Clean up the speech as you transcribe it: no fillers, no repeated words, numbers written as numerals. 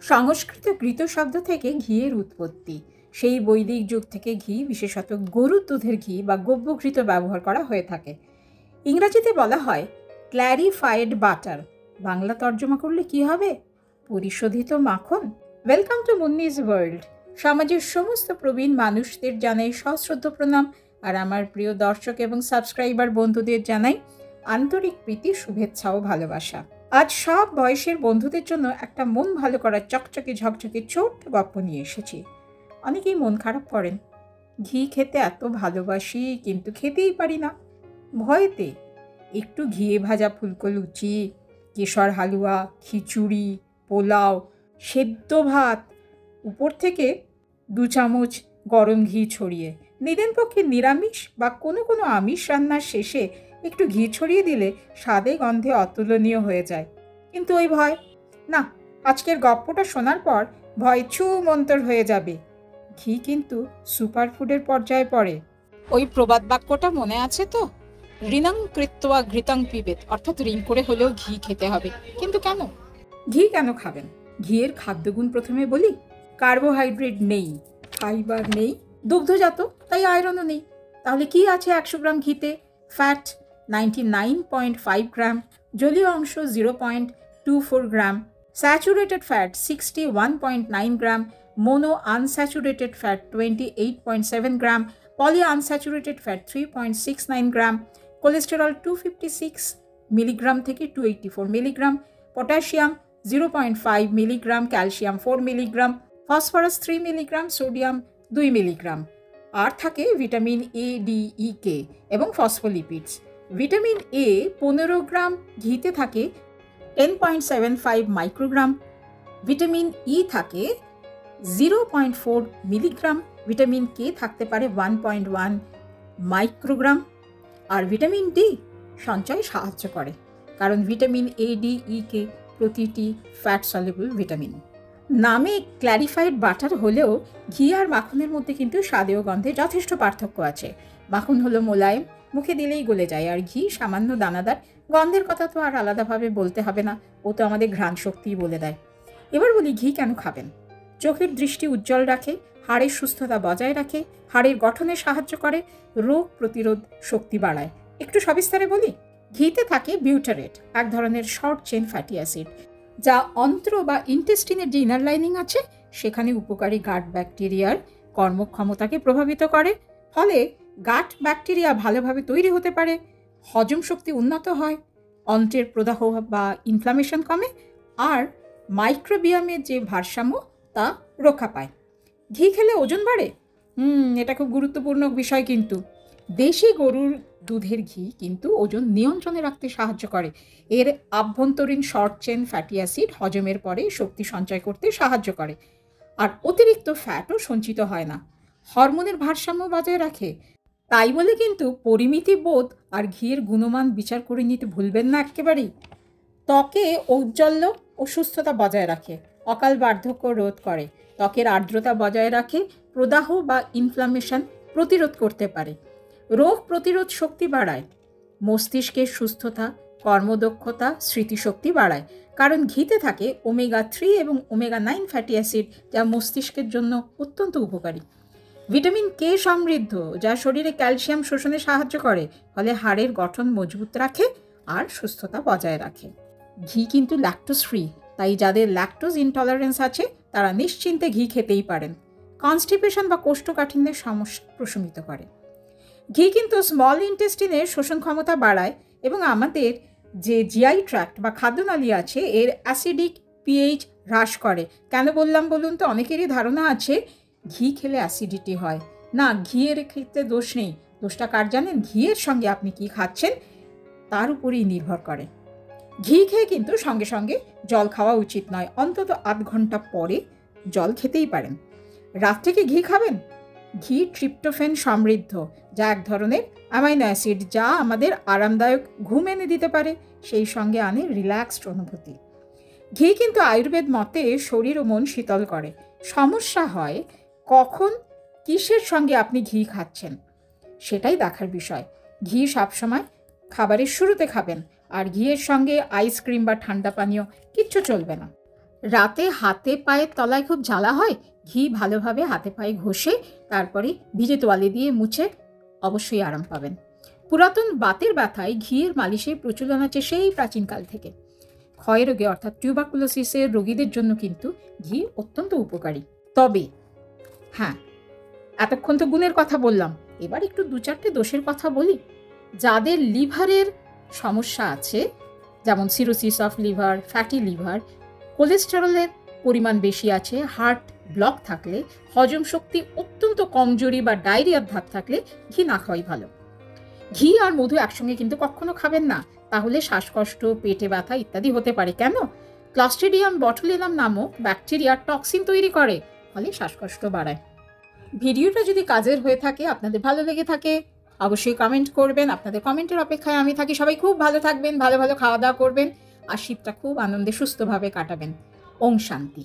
সংস্কৃত ঘৃত শব্দ থেকে ঘিয়ের উৎপত্তি। সেই বৈদিক যুগ থেকে ঘি, বিশেষত গরুর দুধের ঘি বা গব্যঘৃত ব্যবহার করা হয়ে থাকে। ইংরাজিতে বলা হয় ক্ল্যারিফাইড বাটার। বাংলা তর্জমা করলে কি হবে? পরিশোধিত মাখন। Welcome to Munni's world. সমাজের সমস্ত প্রবীণ মানুষদের জানাই সশ্রদ্ধ প্রণাম, আর আমার প্রিয় দর্শক এবং সাবস্ক্রাইবার বন্ধুদের জানাই আন্তরিক প্রীতি, শুভেচ্ছা ও ভালোবাসা। আজ সব বয়সের বন্ধুদের জন্য একটা মন ভালো করার চকচকে ঝকঝকে ছোট্ট গল্প নিয়ে এসেছি। অনেকেই মন খারাপ করেন, ঘি খেতে এত ভালোবাসি কিন্তু খেতেই পারি না ভয়েতে। একটু ঘিয়ে ভাজা ফুলকো লুচি, কেশর হালুয়া, খিচুড়ি, পোলাও, সেদ্ধ ভাত, উপর থেকে 2 চামচ গরম ঘি ছড়িয়ে, নিদেন পক্ষে নিরামিষ বা কোনো আমিষ রান্নার শেষে একটু ঘি ছড়িয়ে দিলে স্বাদে গন্ধে অতুলনীয় হয়ে যায়। কিন্তু ওই ভয়, না, আজকের গল্পটা শোনার পর ভয় ছুমন্তর হয়ে যাবে। ঘি কিন্তু সুপারফুডের পর্যায়ে পড়ে। ওই প্রবাদ বাক্যটা মনে আছে তো? ঋণং কৃত্বা ঘৃতং পিবেত, অর্থাৎ ঋণ করে হলেও ঘি খেতে হবে। কিন্তু কেন? ঘি কেন খাবেন? ঘিয়ের খাদ্যগুণ প্রথমে বলি। কার্বোহাইড্রেট নেই, ফাইবার নেই, দুগ্ধজাত, তাই আয়রনও নেই। তাহলে কি আছে 100 গ্রাম ঘিতে? ফ্যাট 99.5 গ্রাম, জলীয় অংশ 0.24 gram, saturated fat 61.9 gram, mono unsaturated fat 28.7 gram, poly unsaturated fat 3.69 gram, cholesterol 256 milligram থেকে 284 milligram, potassium 0.5 milligram, calcium 4 milligram, phosphorus 3 milligram, sodium 2 milligram. আর থাকে ভিটামিন এ, ডি, ই, কে এবং ফসফোলিপিডস। ভিটামিন এ 15 গ্রাম ঘিতে থাকে 10.75 মাইক্রোগ্রাম, ভিটামিন ই থাকে 0.4 milligram, vitamin K থাকতে পারে 1.1 microgram. আর vitamin D সঞ্চয়ে সাহায্য করে, কারণ ভিটামিন এ, ডি, ই, কে প্রতিটি ফ্যাট সলিউবল ভিটামিন। নামে ক্ল্যারিফাইড বাটার হলেও ঘি আর মাখনের মধ্যে কিন্তু স্বাদে ও গন্ধে যথেষ্ট পার্থক্য আছে। মাখন হলো মোলায়েম, মুখে দিলেই গলে যায়, আর ঘি সামান্য দানাদার। গন্ধের কথা তো আর আলাদাভাবে বলতে হবে না, ও তো আমাদের ঘ্রাণ শক্তিই বলে দেয়। এবার বলি ঘি কেন খাবেন। চোখের দৃষ্টি উজ্জ্বল রাখে, হাড়ের সুস্থতা বজায় রাখে, হাড়ের গঠনে সাহায্য করে, রোগ প্রতিরোধ শক্তি বাড়ায়। একটু সবিস্তারে বলি। ঘিতে থাকে বিউটারেট, এক ধরনের শর্ট চেন ফ্যাটি অ্যাসিড, যা অন্ত্র বা ইন্টেস্টিনের যে ইনার লাইনিং আছে সেখানে উপকারী গাট ব্যাকটেরিয়ার কর্মক্ষমতাকে প্রভাবিত করে। ফলে গাট ব্যাকটেরিয়া ভালোভাবে তৈরি হতে পারে, হজম শক্তি উন্নত হয়, অন্ত্রের প্রদাহ বা ইনফ্লামেশন কমে, আর মাইক্রোবিয়ামের যে ভারসাম্য তা রক্ষা পায়। ঘি খেলে ওজন বাড়ে? এটা খুব গুরুত্বপূর্ণ বিষয়। কিন্তু দেশি গরুর দুধের ঘি কিন্তু ওজন নিয়ন্ত্রণে রাখতে সাহায্য করে। এর আভ্যন্তরীণ শর্ট চেন ফ্যাটি অ্যাসিড হজমের পরে শক্তি সঞ্চয় করতে সাহায্য করে, আর অতিরিক্ত ফ্যাটও সঞ্চিত হয় না, হরমোনের ভারসাম্য বজায় রাখে। তাই বলে কিন্তু পরিমিতি বোধ আর ঘিয়ের গুণমান বিচার করে নিতে ভুলবেন না একেবারেই। ত্বকে ঔজ্জ্বল্য ও সুস্থতা বজায় রাখে, অকাল বার্ধক্য রোধ করে, ত্বকের আর্দ্রতা বজায় রাখে, প্রদাহ বা ইনফ্লামেশন প্রতিরোধ করতে পারে, রোগ প্রতিরোধ শক্তি বাড়ায়, মস্তিষ্কের সুস্থতা, কর্মদক্ষতা, স্মৃতিশক্তি বাড়ায়। কারণ ঘিতে থাকে ওমেগা-3 এবং ওমেগা-9 ফ্যাটি অ্যাসিড, যা মস্তিষ্কের জন্য অত্যন্ত উপকারী। ভিটামিন কে সমৃদ্ধ, যা শরীরে ক্যালসিয়াম শোষণে সাহায্য করে, ফলে হাড়ের গঠন মজবুত রাখে আর সুস্থতা বজায় রাখে। ঘি কিন্তু ল্যাকটোজ ফ্রি, তাই যাদের ল্যাকটোজ ইনটলারেন্স আছে তারা নিশ্চিন্তে ঘি খেতেই পারেন। কনস্টিপেশন বা কোষ্ঠকাঠিন্যের সমস্যা প্রশমিত করে। ঘি কিন্তু স্মল ইন্টেস্টিনের শোষণ ক্ষমতা বাড়ায় এবং আমাদের যে জিআই ট্র্যাক্ট বা খাদ্যনালী আছে এর অ্যাসিডিক পিএইচ হ্রাস করে। কেন বললাম বলুন তো? অনেকেরই ধারণা আছে ঘি খেলে অ্যাসিডিটি হয়। না, ঘিয়ের ক্ষেত্রে দোষ নেই। দোষটা কার জানেন? ঘিয়ের সঙ্গে আপনি কি খাচ্ছেন তার উপরেই নির্ভর করে। ঘি খেয়ে কিন্তু সঙ্গে সঙ্গে জল খাওয়া উচিত নয়, অন্তত 8 ঘন্টা পরে জল খেতেই পারেন। রাত্রে কি ঘি খাবেন? ঘি ট্রিপ্টোফ্যান সমৃদ্ধ, যা এক ধরনের অ্যামাইনো অ্যাসিড, যা আমাদের আরামদায়ক ঘুম এনে দিতে পারে, সেই সঙ্গে আনে রিল্যাক্সড অনুভূতি। ঘি কিন্তু আয়ুর্বেদ মতে শরীর ও মন শীতল করে। সমস্যা হয় কখন কিসের সঙ্গে আপনি ঘি খাচ্ছেন, সেটাই দেখার বিষয়। ঘি সবসময় খাবারের শুরুতে খাবেন, আর ঘিয়ের সঙ্গে আইসক্রিম বা ঠান্ডা পানীয় কিচ্ছু চলবে না। রাতে হাতে পায়ের তলায় খুব জ্বালা হয়, ঘি ভালোভাবে হাতে পায়ে ঘষে তারপরে ভিজে তোয়ালে দিয়ে মুছে অবশ্যই আরাম পাবেন। পুরাতন বাতের ব্যথায় ঘিয়ের মালিশের প্রচলন আছে সেই প্রাচীনকাল থেকে। ক্ষয় রোগে অর্থাৎ টিউবারকুলোসিসের রোগীদের জন্য কিন্তু ঘি অত্যন্ত উপকারী। তবে হ্যাঁ, এতক্ষণ তো গুণের কথা বললাম, এবার একটু 2-4টে দোষের কথা বলি। যাদের লিভারের সমস্যা আছে, যেমন cirrhosis of liver, fatty liver, কোলেস্টেরলের পরিমাণ বেশি আছে, হার্ট ব্লক থাকলে, হজম শক্তি অত্যন্ত কমজোরি বা ডায়রিয়ার ধাত থাকলে ঘি না খাওয়াই ভালো। ঘি আর মধু একসঙ্গে কিন্তু কখনো খাবেন না, তাহলে শ্বাসকষ্ট, পেটে ব্যথা ইত্যাদি হতে পারে। কেন? ক্লস্ট্রিডিয়াম বটুলিনাম নামক ব্যাকটেরিয়া টক্সিন তৈরি করে, ফলে শ্বাসকষ্ট বাড়ায়। ভিডিওটা যদি কাজের হয়ে থাকে, আপনাদের ভালো লেগে থাকে, অবশ্যই কমেন্ট করবেন। আপনাদের কমেন্টের অপেক্ষায় আমি থাকি। সবাই খুব ভালো থাকবেন, ভালো ভালো খাওয়া দাওয়া করবেন আর শীতটা খুব আনন্দে সুস্থভাবে কাটাবেন। ওম শান্তি।